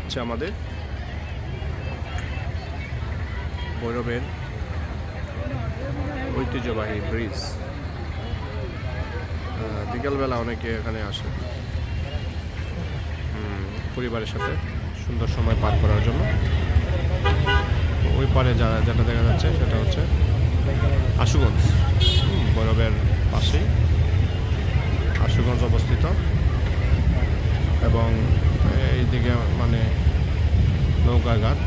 হচ্ছে আমাদের ভৈরবের ঐতিহ্যবাহী ব্রিজ। বিকালবেলা অনেকে এখানে আসে পরিবারের সাথে সুন্দর সময় পার করার জন্য। ওই পারে যেটা দেখা যাচ্ছে সেটা হচ্ছে আশুগঞ্জ, ভৈরবের পাশেই আশুগঞ্জ অবস্থিত। এবং এইদিকে মানে নৌকাঘাট,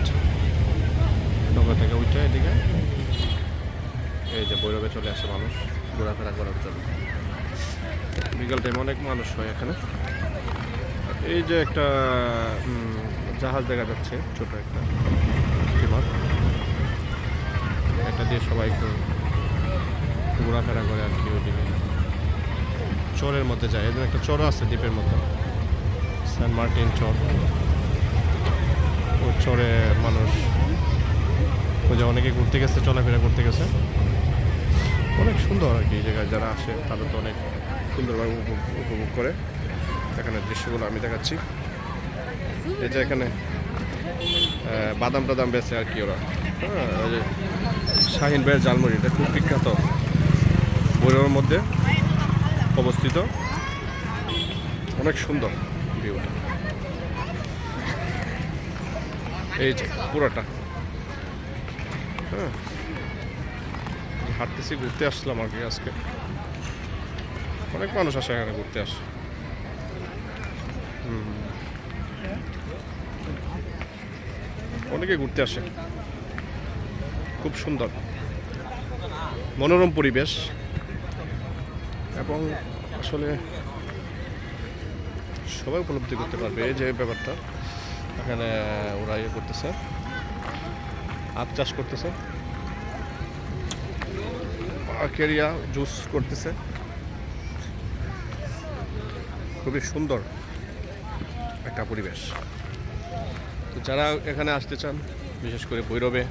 নৌকা থেকে উঠে এদিকে এই যে ভৈরবে চলে আসে মানুষ ঘোরাফেরা করার জন্য। বিকাল টাইমে অনেক মানুষ হয় এখানে। এই যে একটা জাহাজ দেখা যাচ্ছে, ছোট একটা স্টিমার, এটা দিয়ে সবাই একটু ঘোরাফেরা করে আর কি। ওইদিকে চরের মধ্যে যায়, এদের একটা চর আছে দ্বীপের মতো, সেন্ট মার্টিন চর। ওই চরে মানুষ ওই যে অনেকে ঘুরতে গেছে, চলাফেরা করতে গেছে। অনেক সুন্দর আর কি এই জায়গায় যারা আসে তারা তো অনেক সুন্দরভাবে উপভোগ করে। এখানে দৃশ্যগুলো আমি দেখাচ্ছি। এই যে এখানে বাদাম টাদাম বেছে আর কি ওরা। হ্যাঁ, ওই যে শাহিন ভাইয়ের ঝালমুড়ি, এটা খুব বিখ্যাত, ভৈরবের মধ্যে অবস্থিত। অনেক সুন্দর ভিউটা, এই যে পুরোটা। হ্যাঁ, হাঁটতেছি, ঘুরতে আসলাম আর কি আজকে। অনেক মানুষ আসে এখানে ঘুরতে আসে। অনেকে ঘুরতে আসে, খুব সুন্দর মনোরম পরিবেশ। এবং আসলে সবাই উপলব্ধি করতে পারবে এই যে ব্যাপারটা। এখানে ওরা ইয়ে করতেছে, আখ চাষ করতেছে, কেরিয়া জুস করতেছে। খুবই সুন্দর একটা পরিবেশ। তো যারা এখানে আসতে চান, বিশেষ করে ভৈরবে,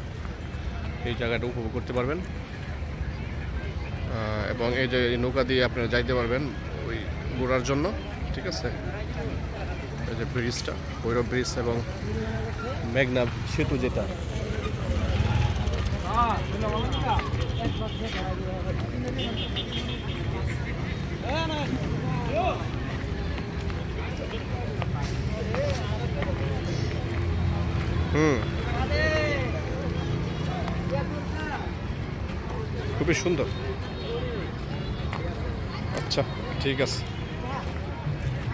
এই জায়গাটা উপভোগ করতে পারবেন। এবং এই যে নৌকা দিয়ে আপনারা যাইতে পারবেন ওই ঘোরার জন্য, ঠিক আছে। এই যে ব্রিজটা, ভৈরব ব্রিজ এবং মেঘনা সেতু যেটা, খুবই সুন্দর। আচ্ছা, ঠিক আছে।